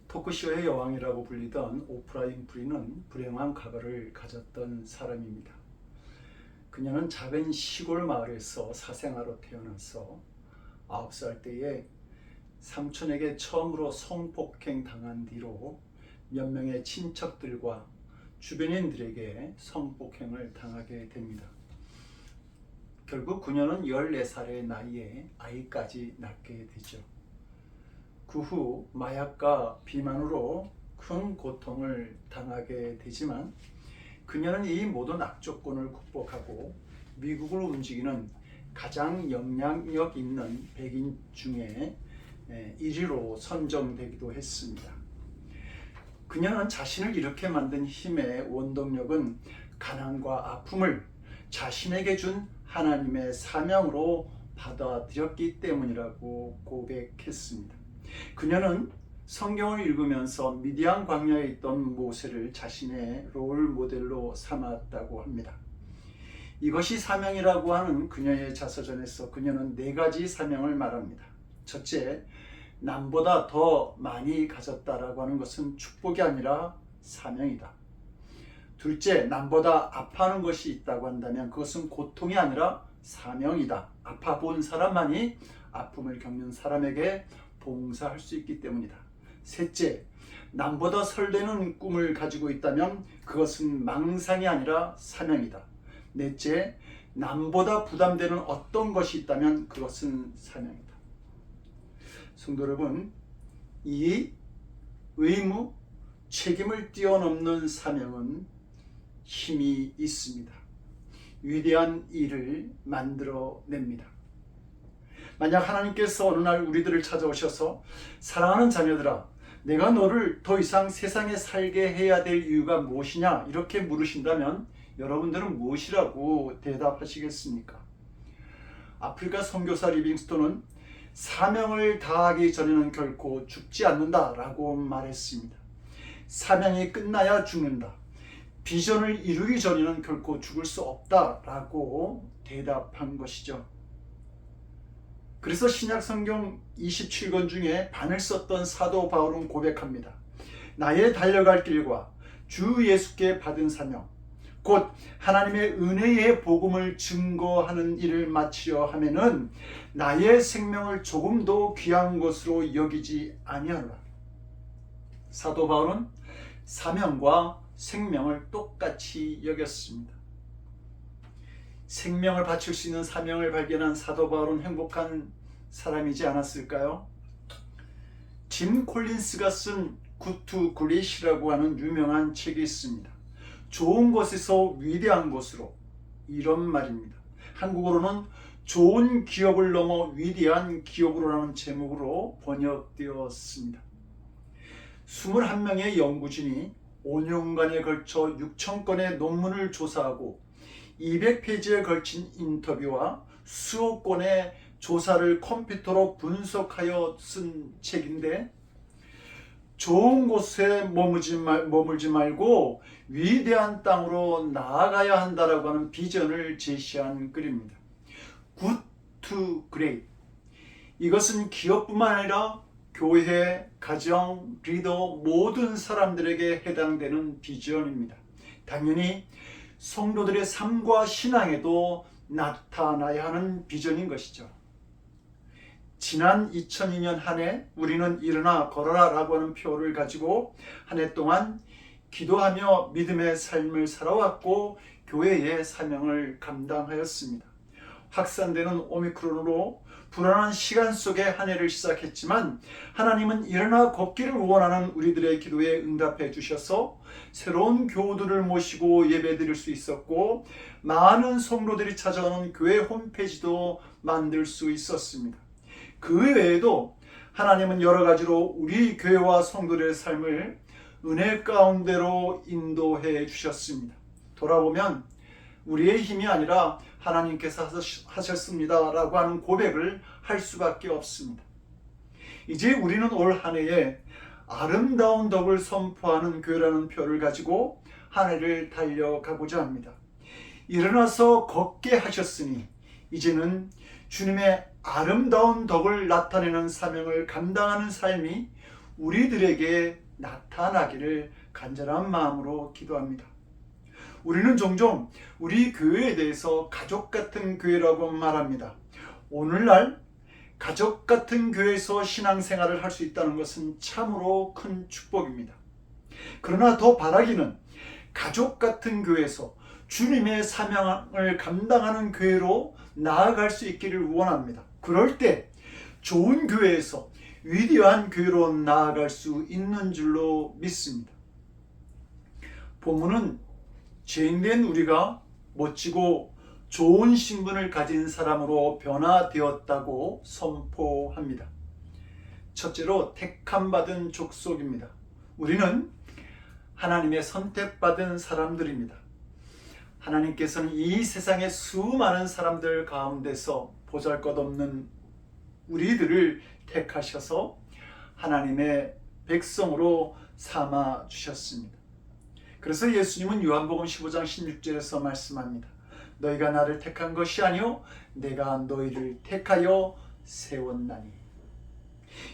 토크쇼의 여왕이라고 불리던 오프라 윈프리는 불행한 과거를 가졌던 사람입니다. 그녀는 작은 시골 마을에서 사생아로 태어나서 9살 때에 삼촌에게 처음으로 성폭행 당한 뒤로 몇 명의 친척들과 주변인들에게 성폭행을 당하게 됩니다. 결국 그녀는 14살의 나이에 아이까지 낳게 되죠. 그 후 마약과 비만으로 큰 고통을 당하게 되지만 그녀는 이 모든 악조건을 극복하고 미국을 움직이는 가장 영향력 있는 백인 중에 1위로 선정되기도 했습니다. 그녀는 자신을 이렇게 만든 힘의 원동력은 가난과 아픔을 자신에게 준 하나님의 사명으로 받아들였기 때문이라고 고백했습니다. 그녀는 성경을 읽으면서 미디안 광야에 있던 모세를 자신의 롤 모델로 삼았다고 합니다. 이것이 사명이라고 하는 그녀의 자서전에서 그녀는 4가지 사명을 말합니다. 첫째, 남보다 더 많이 가졌다라고 하는 것은 축복이 아니라 사명이다. 둘째, 남보다 아파하는 것이 있다고 한다면 그것은 고통이 아니라 사명이다. 아파 본 사람만이 아픔을 겪는 사람에게 봉사할 수 있기 때문이다. 셋째, 남보다 설레는 꿈을 가지고 있다면 그것은 망상이 아니라 사명이다. 넷째, 남보다 부담되는 어떤 것이 있다면 그것은 사명이다. 성도 여러분, 이 의무, 책임을 뛰어넘는 사명은 힘이 있습니다. 위대한 일을 만들어냅니다. 만약 하나님께서 어느 날 우리들을 찾아오셔서 사랑하는 자녀들아, 내가 너를 더 이상 세상에 살게 해야 될 이유가 무엇이냐 이렇게 물으신다면 여러분들은 무엇이라고 대답하시겠습니까? 아프리카 선교사 리빙스톤은 사명을 다하기 전에는 결코 죽지 않는다라고 말했습니다. 사명이 끝나야 죽는다. 비전을 이루기 전에는 결코 죽을 수 없다라고 대답한 것이죠. 그래서 신약 성경 27권 중에 반을 썼던 사도 바울은 고백합니다. 나의 달려갈 길과 주 예수께 받은 사명, 곧 하나님의 은혜의 복음을 증거하는 일을 마치려 하면은 나의 생명을 조금도 귀한 것으로 여기지 아니하노라. 사도 바울은 사명과 생명을 똑같이 여겼습니다. 생명을 바칠 수 있는 사명을 발견한 사도 바울은 행복한 사람이지 않았을까요? 짐 콜린스가 쓴 굿 투 그레이시라고 하는 유명한 책이 있습니다. 좋은 것에서 위대한 것으로, 이런 말입니다. 한국어로는 좋은 기업을 넘어 위대한 기업으로라는 제목으로 번역되었습니다. 21명의 연구진이 5년간에 걸쳐 6,000건의 논문을 조사하고 200페이지에 걸친 인터뷰와 수억 건의 조사를 컴퓨터로 분석하여 쓴 책인데, 좋은 곳에 머물지 말고 위대한 땅으로 나아가야 한다라고 하는 비전을 제시한 글입니다. Good to Great. 이것은 기업뿐만 아니라 교회, 가정, 리더 모든 사람들에게 해당되는 비전입니다. 당연히 성도들의 삶과 신앙에도 나타나야 하는 비전인 것이죠. 지난 2002년 한 해 우리는 일어나 걸어라 라고 하는 표를 가지고 한 해 동안 기도하며 믿음의 삶을 살아왔고 교회의 사명을 감당하였습니다. 확산되는 오미크론으로 불안한 시간 속에 한 해를 시작했지만 하나님은 일어나 걷기를 원하는 우리들의 기도에 응답해 주셔서 새로운 교우들을 모시고 예배드릴 수 있었고 많은 성도들이 찾아오는 교회 홈페이지도 만들 수 있었습니다. 그 외에도 하나님은 여러 가지로 우리 교회와 성도들의 삶을 은혜 가운데로 인도해 주셨습니다. 돌아보면 우리의 힘이 아니라 하나님께서 하셨습니다 라고 하는 고백을 할 수밖에 없습니다. 이제 우리는 올 한 해에 아름다운 덕을 선포하는 교회라는 표를 가지고 한 해를 달려가고자 합니다. 일어나서 걷게 하셨으니 이제는 주님의 아름다운 덕을 나타내는 사명을 감당하는 삶이 우리들에게 나타나기를 간절한 마음으로 기도합니다. 우리는 종종 우리 교회에 대해서 가족 같은 교회라고 말합니다. 오늘날 가족 같은 교회에서 신앙생활을 할 수 있다는 것은 참으로 큰 축복입니다. 그러나 더 바라기는 가족 같은 교회에서 주님의 사명을 감당하는 교회로 나아갈 수 있기를 원합니다. 그럴 때 좋은 교회에서 위대한 교회로 나아갈 수 있는 줄로 믿습니다. 본문은 죄인된 우리가 멋지고 좋은 신분을 가진 사람으로 변화되었다고 선포합니다. 첫째로 택함받은 족속입니다. 우리는 하나님의 선택받은 사람들입니다. 하나님께서는 이 세상의 수많은 사람들 가운데서 보잘것없는 우리들을 택하셔서 하나님의 백성으로 삼아 주셨습니다. 그래서 예수님은 요한복음 15장 16절에서 말씀합니다. 너희가 나를 택한 것이 아니요 내가 너희를 택하여 세웠나니.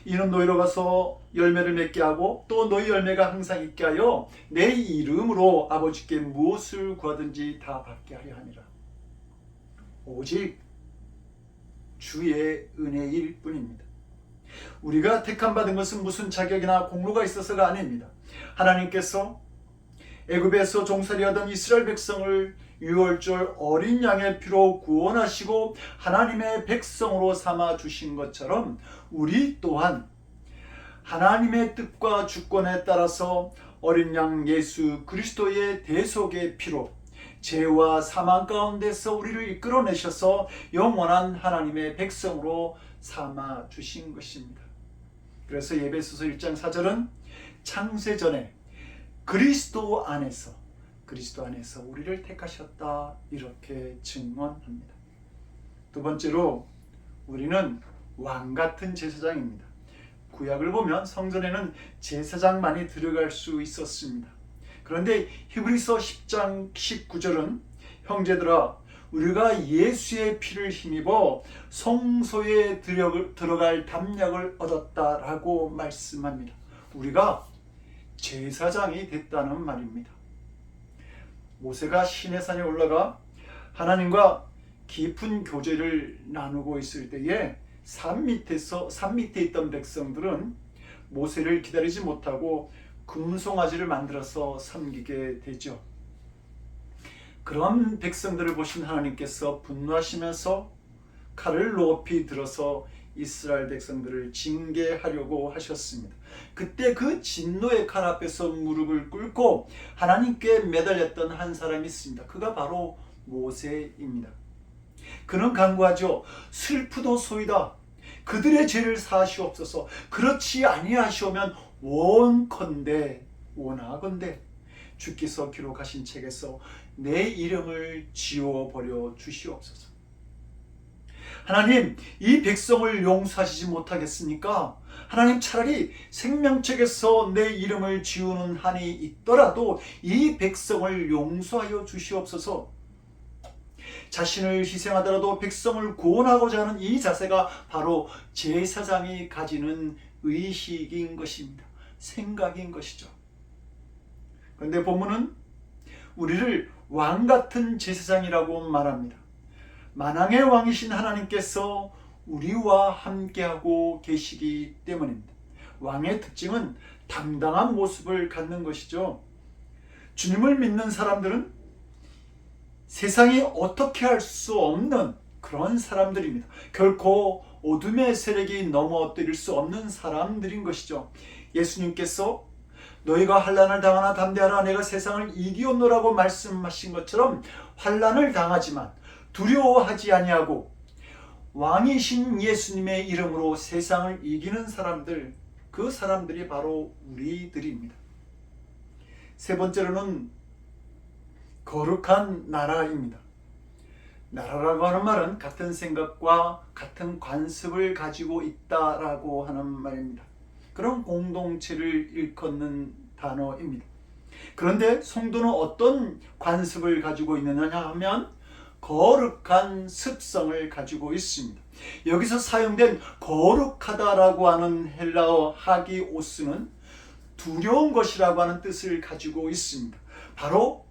이는 너희로 가서 열매를 맺게 하고 또 너희 열매가 항상 있게 하여 내 이름으로 아버지께 무엇을 구하든지 다 받게 하려 함이라. 오직 주의 은혜일 뿐입니다. 우리가 택함받은 것은 무슨 자격이나 공로가 있어서가 아닙니다. 하나님께서 애굽에서 종살이하던 이스라엘 백성을 유월절 어린 양의 피로 구원하시고 하나님의 백성으로 삼아 주신 것처럼 우리 또한 하나님의 뜻과 주권에 따라서 어린 양 예수 그리스도의 대속의 피로 죄와 사망 가운데서 우리를 이끌어내셔서 영원한 하나님의 백성으로 삼아 주신 것입니다. 그래서 에베소서 1장 4절은 창세전에 그리스도 안에서 우리를 택하셨다 이렇게 증언합니다. 두 번째로 우리는 왕같은 제사장입니다. 구약을 보면 성전에는 제사장만이 들어갈 수 있었습니다. 그런데 히브리서 10장 19절은 형제들아 우리가 예수의 피를 힘입어 성소에 들어갈 담력을 얻었다라고 말씀합니다. 우리가 제사장이 됐다는 말입니다. 모세가 시내산에 올라가 하나님과 깊은 교제를 나누고 있을 때에 산 밑에 있던 백성들은 모세를 기다리지 못하고 금송아지를 만들어서 섬기게 되죠. 그런 백성들을 보신 하나님께서 분노하시면서 칼을 높이 들어서 이스라엘 백성들을 징계하려고 하셨습니다. 그때 그 진노의 칼 앞에서 무릎을 꿇고 하나님께 매달렸던 한 사람이 있습니다. 그가 바로 모세입니다. 그는 간구하죠. 슬프도소이다. 그들의 죄를 사하시옵소서. 그렇지 아니하시오면 원하건대 주께서 기록하신 책에서 내 이름을 지워버려 주시옵소서. 하나님, 이 백성을 용서하시지 못하겠습니까? 하나님, 차라리 생명책에서 내 이름을 지우는 한이 있더라도 이 백성을 용서하여 주시옵소서. 자신을 희생하더라도 백성을 구원하고자 하는 이 자세가 바로 제사장이 가지는 의식인 것입니다. 생각인 것이죠. 그런데 본문은 우리를 왕같은 제사장이라고 말합니다. 만왕의 왕이신 하나님께서 우리와 함께하고 계시기 때문입니다. 왕의 특징은 당당한 모습을 갖는 것이죠. 주님을 믿는 사람들은 세상이 어떻게 할 수 없는 그런 사람들입니다. 결코 어둠의 세력이 넘어뜨릴 수 없는 사람들인 것이죠. 예수님께서 너희가 환난을 당하나 담대하라 내가 세상을 이기었노라고 말씀하신 것처럼 환난을 당하지만 두려워하지 아니하고 왕이신 예수님의 이름으로 세상을 이기는 사람들, 그 사람들이 바로 우리들입니다. 세 번째로는 거룩한 나라입니다. 나라라고 하는 말은 같은 생각과 같은 관습을 가지고 있다라고 하는 말입니다. 그런 공동체를 일컫는 단어입니다. 그런데 성도는 어떤 관습을 가지고 있느냐 하면 거룩한 습성을 가지고 있습니다. 여기서 사용된 거룩하다라고 하는 헬라어 하기오스는 두려운 것이라고 하는 뜻을 가지고 있습니다. 바로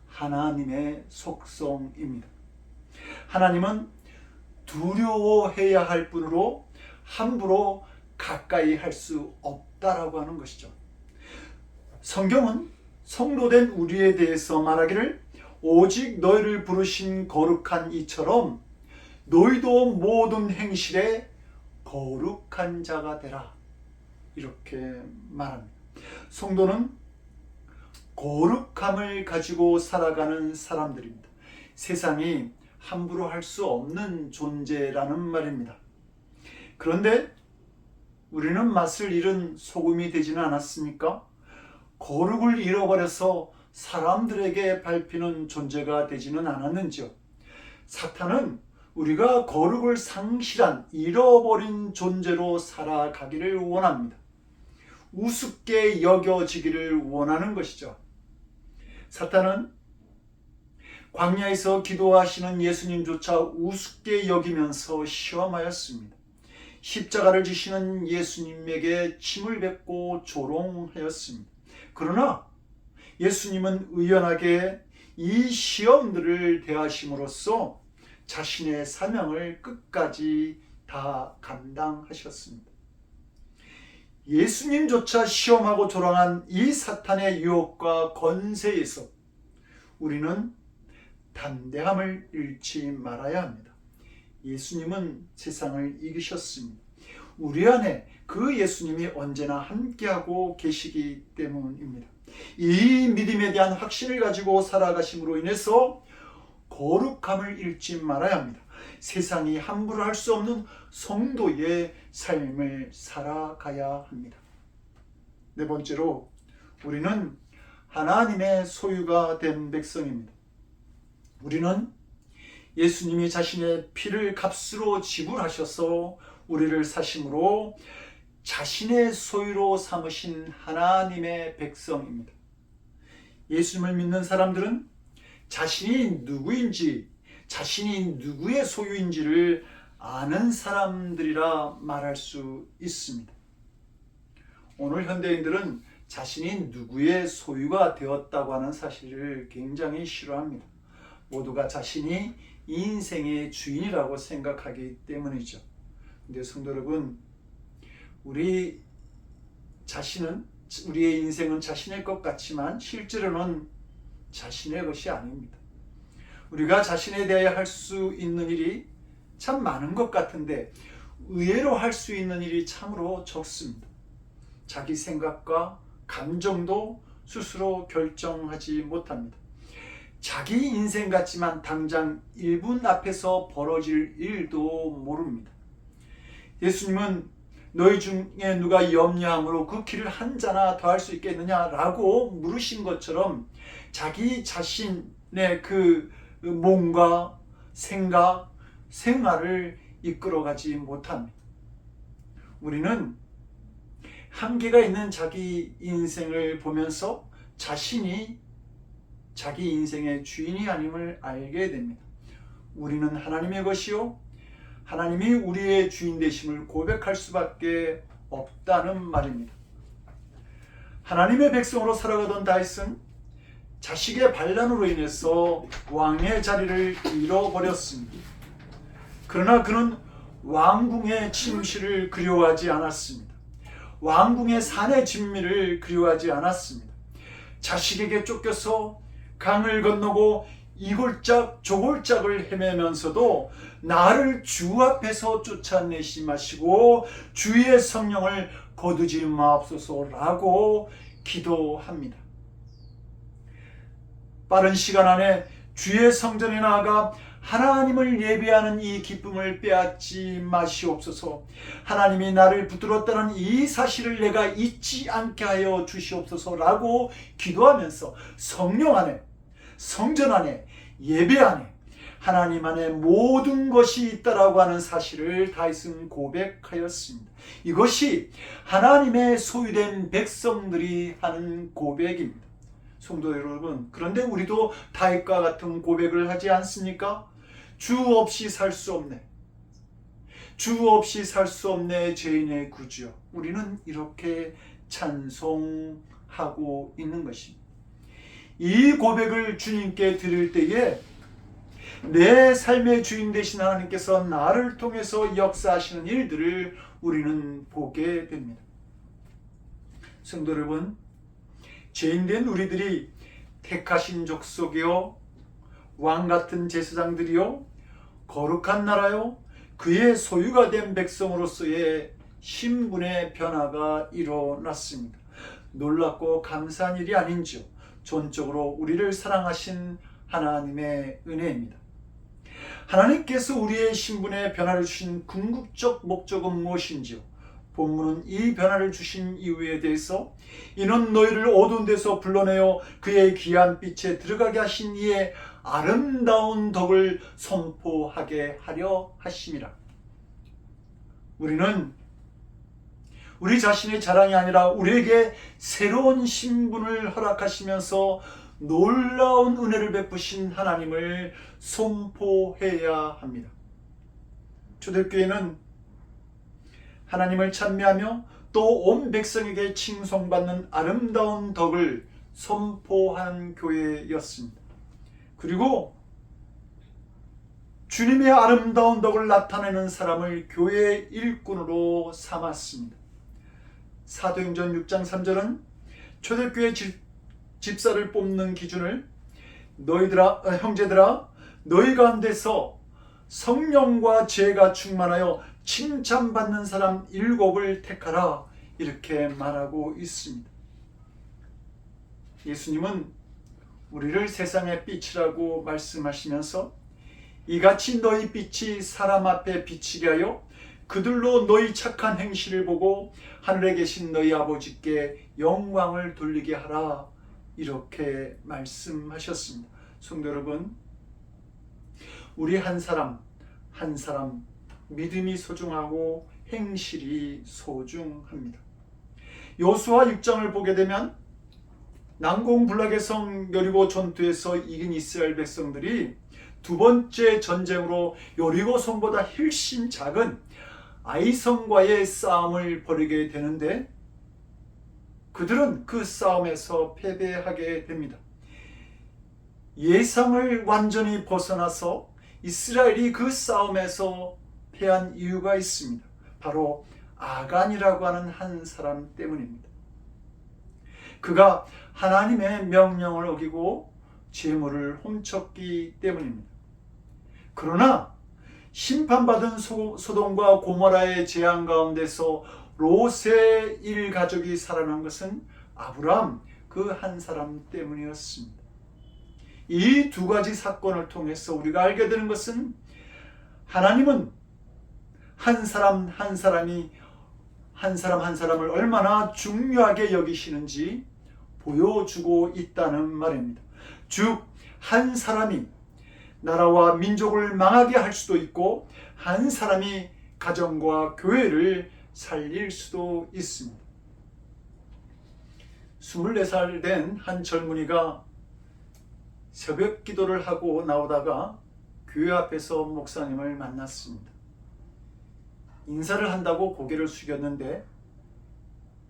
하나님의 속성입니다. 하나님은 두려워해야 할 뿐으로 함부로 가까이 할 수 없다라고 하는 것이죠. 성경은 성도된 우리에 대해서 말하기를 오직 너희를 부르신 거룩한 이처럼 너희도 모든 행실에 거룩한 자가 되라, 이렇게 말합니다. 성도는 거룩함을 가지고 살아가는 사람들입니다. 세상이 함부로 할 수 없는 존재라는 말입니다. 그런데 우리는 맛을 잃은 소금이 되지는 않았습니까? 거룩을 잃어버려서 사람들에게 밟히는 존재가 되지는 않았는지요? 사탄은 우리가 거룩을 상실한 잃어버린 존재로 살아가기를 원합니다. 우습게 여겨지기를 원하는 것이죠. 사탄은 광야에서 기도하시는 예수님조차 우습게 여기면서 시험하였습니다. 십자가를 지시는 예수님에게 침을 뱉고 조롱하였습니다. 그러나 예수님은 의연하게 이 시험들을 대하심으로써 자신의 사명을 끝까지 다 감당하셨습니다. 예수님조차 시험하고 조롱한 이 사탄의 유혹과 권세에서 우리는 담대함을 잃지 말아야 합니다. 예수님은 세상을 이기셨습니다. 우리 안에 그 예수님이 언제나 함께하고 계시기 때문입니다. 이 믿음에 대한 확신을 가지고 살아가심으로 인해서 거룩함을 잃지 말아야 합니다. 세상이 함부로 할 수 없는 성도의 삶을 살아가야 합니다. 네 번째로, 우리는 하나님의 소유가 된 백성입니다. 우리는 예수님이 자신의 피를 값으로 지불하셔서 우리를 사심으로 자신의 소유로 삼으신 하나님의 백성입니다. 예수님을 믿는 사람들은 자신이 누구인지, 자신이 누구의 소유인지를 아는 사람들이라 말할 수 있습니다. 오늘 현대인들은 자신이 누구의 소유가 되었다고 하는 사실을 굉장히 싫어합니다. 모두가 자신이 인생의 주인이라고 생각하기 때문이죠. 근데 성도 여러분, 우리의 인생은 자신의 것 같지만 실제로는 자신의 것이 아닙니다. 우리가 자신에 대하여 할 수 있는 일이 참 많은 것 같은데 의외로 할 수 있는 일이 참으로 적습니다. 자기 생각과 감정도 스스로 결정하지 못합니다. 자기 인생 같지만 당장 1분 앞에서 벌어질 일도 모릅니다. 예수님은 너희 중에 누가 염려함으로 그 길을 한 자나 더 할 수 있겠느냐라고 물으신 것처럼 자기 자신의 그 몸과 생각, 생활을 이끌어가지 못합니다. 우리는 한계가 있는 자기 인생을 보면서 자신이 자기 인생의 주인이 아님을 알게 됩니다. 우리는 하나님의 것이요, 하나님이 우리의 주인 되심을 고백할 수밖에 없다는 말입니다. 하나님의 백성으로 살아가던 다윗은 자식의 반란으로 인해서 왕의 자리를 잃어버렸습니다. 그러나 그는 왕궁의 침실을 그리워하지 않았습니다. 왕궁의 산의 진미를 그리워하지 않았습니다. 자식에게 쫓겨서 강을 건너고 이골짝 저골짝을 헤매면서도 나를 주 앞에서 쫓아내시 마시고 주의 성령을 거두지 마옵소서라고 기도합니다. 빠른 시간 안에 주의 성전에 나아가 하나님을 예배하는 이 기쁨을 빼앗지 마시옵소서. 하나님이 나를 붙들었다는 이 사실을 내가 잊지 않게 하여 주시옵소서라고 기도하면서 성령 안에, 성전 안에, 예배 안에 하나님 안에 모든 것이 있다라고 하는 사실을 다윗은 고백하였습니다. 이것이 하나님의 소유된 백성들이 하는 고백입니다. 성도 여러분, 그런데 우리도 다윗과 같은 고백을 하지 않습니까? 주 없이 살 수 없네. 주 없이 살 수 없네 죄인의 구주여. 우리는 이렇게 찬송하고 있는 것입니다. 이 고백을 주님께 드릴 때에 내 삶의 주인 되신 하나님께서 나를 통해서 역사하시는 일들을 우리는 보게 됩니다. 성도 여러분, 죄인된 우리들이 택하신 족속이요, 왕같은 제사장들이요, 거룩한 나라요, 그의 소유가 된 백성으로서의 신분의 변화가 일어났습니다. 놀랍고 감사한 일이 아닌지요. 전적으로 우리를 사랑하신 하나님의 은혜입니다. 하나님께서 우리의 신분의 변화를 주신 궁극적 목적은 무엇인지요? 본문은 이 변화를 주신 이유에 대해서 이는 너희를 어두운 데서 불러내어 그의 귀한 빛에 들어가게 하신 이의 아름다운 덕을 선포하게 하려 하심이라. 우리는 우리 자신의 자랑이 아니라 우리에게 새로운 신분을 허락하시면서 놀라운 은혜를 베푸신 하나님을 선포해야 합니다. 초대교회는 하나님을 찬미하며 또 온 백성에게 칭송받는 아름다운 덕을 선포한 교회였습니다. 그리고 주님의 아름다운 덕을 나타내는 사람을 교회의 일꾼으로 삼았습니다. 사도행전 6장 3절은 초대교회 집사를 뽑는 기준을 형제들아 너희 가운데서 성령과 지혜가 충만하여 칭찬받는 사람 7을 택하라, 이렇게 말하고 있습니다. 예수님은 우리를 세상의 빛이라고 말씀하시면서 이같이 너희 빛이 사람 앞에 비치게 하여 그들로 너희 착한 행실을 보고 하늘에 계신 너희 아버지께 영광을 돌리게 하라, 이렇게 말씀하셨습니다. 성도 여러분, 우리 한 사람 한 사람 믿음이 소중하고 행실이 소중합니다. 여호수아 6장을 보게 되면 난공불락의 성 여리고 전투에서 이긴 이스라엘 백성들이 두 번째 전쟁으로 여리고 성보다 훨씬 작은 아이성과의 싸움을 벌이게 되는데 그들은 그 싸움에서 패배하게 됩니다. 예상을 완전히 벗어나서 이스라엘이 그 싸움에서 패한 이유가 있습니다. 바로 아간이라고 하는 한 사람 때문입니다. 그가 하나님의 명령을 어기고 재물을 훔쳤기 때문입니다. 그러나 심판받은 소돔과 고모라의 재앙 가운데서 롯의 일가족이 살아난 것은 아브라함 그 한 사람 때문이었습니다. 이 두 가지 사건을 통해서 우리가 알게 되는 것은 하나님은 한 사람 한 사람을 얼마나 중요하게 여기시는지 보여주고 있다는 말입니다. 즉, 한 사람이 나라와 민족을 망하게 할 수도 있고 한 사람이 가정과 교회를 살릴 수도 있습니다. 24살 된 한 젊은이가 새벽 기도를 하고 나오다가 교회 앞에서 목사님을 만났습니다. 인사를 한다고 고개를 숙였는데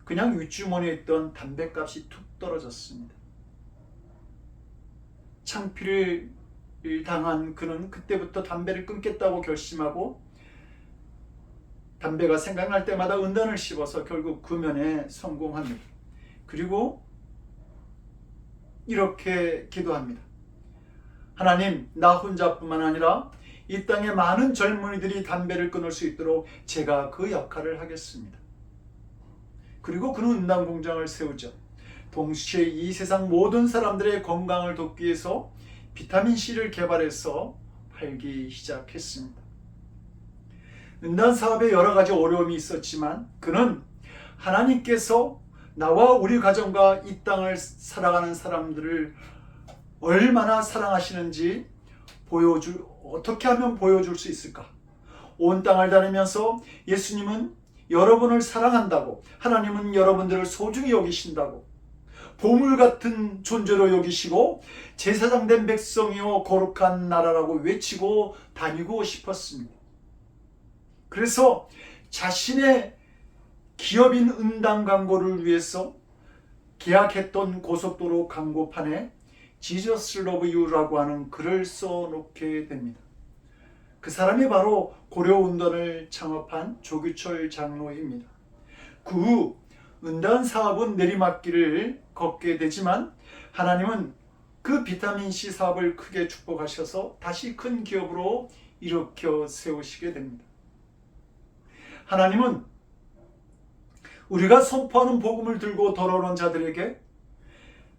그냥 윗주머니에 있던 담뱃값이 툭 떨어졌습니다. 창피를 당한 그는 그때부터 담배를 끊겠다고 결심하고 담배가 생각날 때마다 은단을 씹어서 결국 금연에 성공합니다. 그리고 이렇게 기도합니다. 하나님, 나 혼자뿐만 아니라 이 땅의 많은 젊은이들이 담배를 끊을 수 있도록 제가 그 역할을 하겠습니다. 그리고 그는 은단 공장을 세우죠. 동시에 이 세상 모든 사람들의 건강을 돕기 위해서 비타민C를 개발해서 팔기 시작했습니다. 은단 사업에 여러 가지 어려움이 있었지만 그는 하나님께서 나와 우리 가정과 이 땅을 살아가는 사람들을 얼마나 사랑하시는지 어떻게 하면 보여줄 수 있을까? 온 땅을 다니면서 예수님은 여러분을 사랑한다고, 하나님은 여러분들을 소중히 여기신다고, 보물 같은 존재로 여기시고 제사장 된 백성이요 거룩한 나라라고 외치고 다니고 싶었습니다. 그래서 자신의 기업인 은당 광고를 위해서 계약했던 고속도로 광고판에 Jesus Love You라고 하는 글을 써놓게 됩니다. 그 사람이 바로 고려운동을 창업한 조규철 장로입니다. 그 후 은단 사업은 내리막길을 걷게 되지만 하나님은 그 비타민C 사업을 크게 축복하셔서 다시 큰 기업으로 일으켜 세우시게 됩니다. 하나님은 우리가 선포하는 복음을 들고 돌아오는 자들에게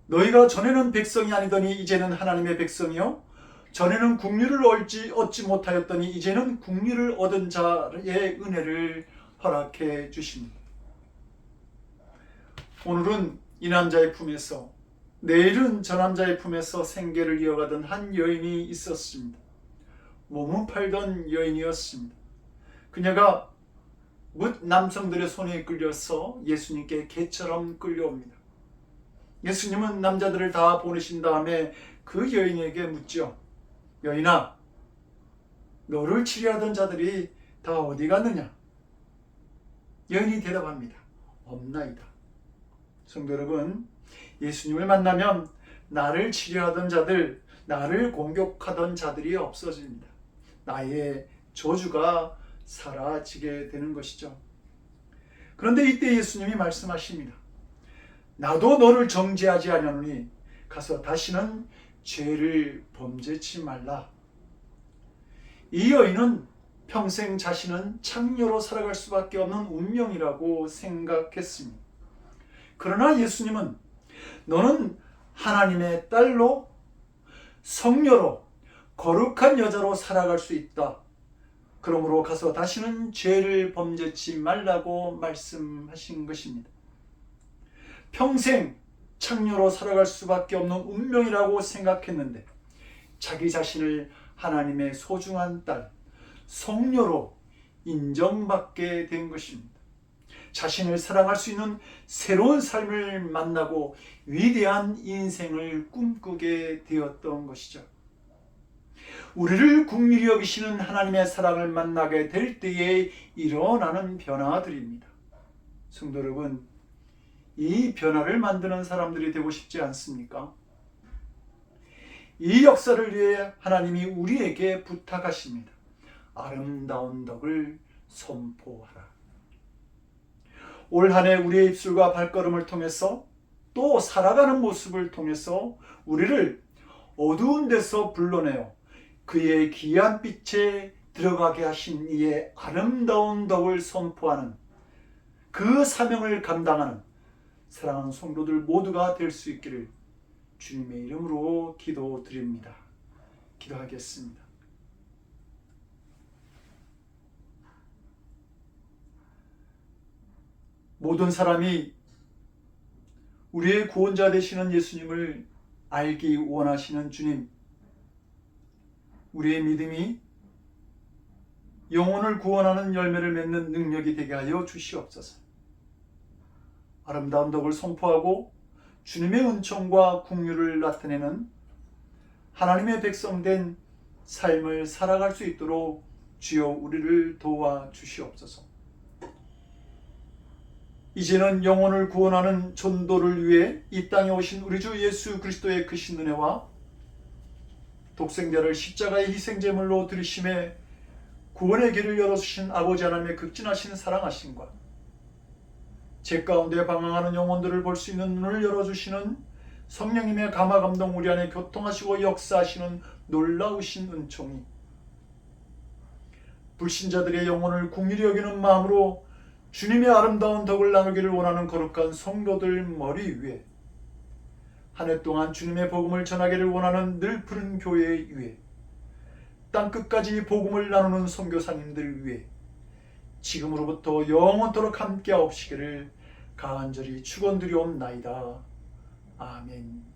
너희가 전에는 백성이 아니더니 이제는 하나님의 백성이요 전에는 국류를 얻지 못하였더니 이제는 국류를 얻은 자의 은혜를 허락해 주십니다. 오늘은 이 남자의 품에서, 내일은 저 남자의 품에서 생계를 이어가던 한 여인이 있었습니다. 몸을 팔던 여인이었습니다. 그녀가 뭇 남성들의 손에 이끌려서 예수님께 개처럼 끌려옵니다. 예수님은 남자들을 다 보내신 다음에 그 여인에게 묻죠. 여인아, 너를 치료하던 자들이 다 어디 갔느냐? 여인이 대답합니다. 없나이다. 성도 여러분, 예수님을 만나면 나를 치료하던 자들, 나를 공격하던 자들이 없어집니다. 나의 저주가 사라지게 되는 것이죠. 그런데 이때 예수님이 말씀하십니다. 나도 너를 정죄하지 아니하노니 가서 다시는 죄를 범죄치 말라. 이 여인은 평생 자신은 창녀로 살아갈 수밖에 없는 운명이라고 생각했습니다. 그러나 예수님은 너는 하나님의 딸로 성녀로 거룩한 여자로 살아갈 수 있다. 그러므로 가서 다시는 죄를 범죄치 말라고 말씀하신 것입니다. 평생 창녀로 살아갈 수밖에 없는 운명이라고 생각했는데 자기 자신을 하나님의 소중한 딸, 성녀로 인정받게 된 것입니다. 자신을 사랑할 수 있는 새로운 삶을 만나고 위대한 인생을 꿈꾸게 되었던 것이죠. 우리를 긍휼히 여기시는 하나님의 사랑을 만나게 될 때에 일어나는 변화들입니다. 성도 여러분, 이 변화를 만드는 사람들이 되고 싶지 않습니까? 이 역사를 위해 하나님이 우리에게 부탁하십니다. 아름다운 덕을 선포하라. 올 한 해 우리의 입술과 발걸음을 통해서 또 살아가는 모습을 통해서 우리를 어두운 데서 불러내어 그의 귀한 빛에 들어가게 하신 이의 아름다운 덕을 선포하는 그 사명을 감당하는 사랑하는 성도들 모두가 될 수 있기를 주님의 이름으로 기도드립니다. 기도하겠습니다. 모든 사람이 우리의 구원자 되시는 예수님을 알기 원하시는 주님, 우리의 믿음이 영혼을 구원하는 열매를 맺는 능력이 되게 하여 주시옵소서. 아름다운 덕을 선포하고 주님의 은총과 긍휼을 나타내는 하나님의 백성된 삶을 살아갈 수 있도록 주여 우리를 도와주시옵소서. 이제는 영혼을 구원하는 전도를 위해 이 땅에 오신 우리 주 예수 그리스도의 크신 은혜와 독생자를 십자가의 희생제물로 들이심에 구원의 길을 열어주신 아버지 하나님의 극진하신 사랑하심과 죄 가운데 방황하는 영혼들을 볼 수 있는 눈을 열어주시는 성령님의 감화감동 우리 안에 교통하시고 역사하시는 놀라우신 은총이 불신자들의 영혼을 긍휼히 여기는 마음으로 주님의 아름다운 덕을 나누기를 원하는 거룩한 성도들 머리 위에 한 해 동안 주님의 복음을 전하기를 원하는 늘 푸른 교회 위에 땅끝까지 복음을 나누는 선교사님들 위에 지금으로부터 영원토록 함께하옵시기를 간절히 축원드리옵나이다. 아멘.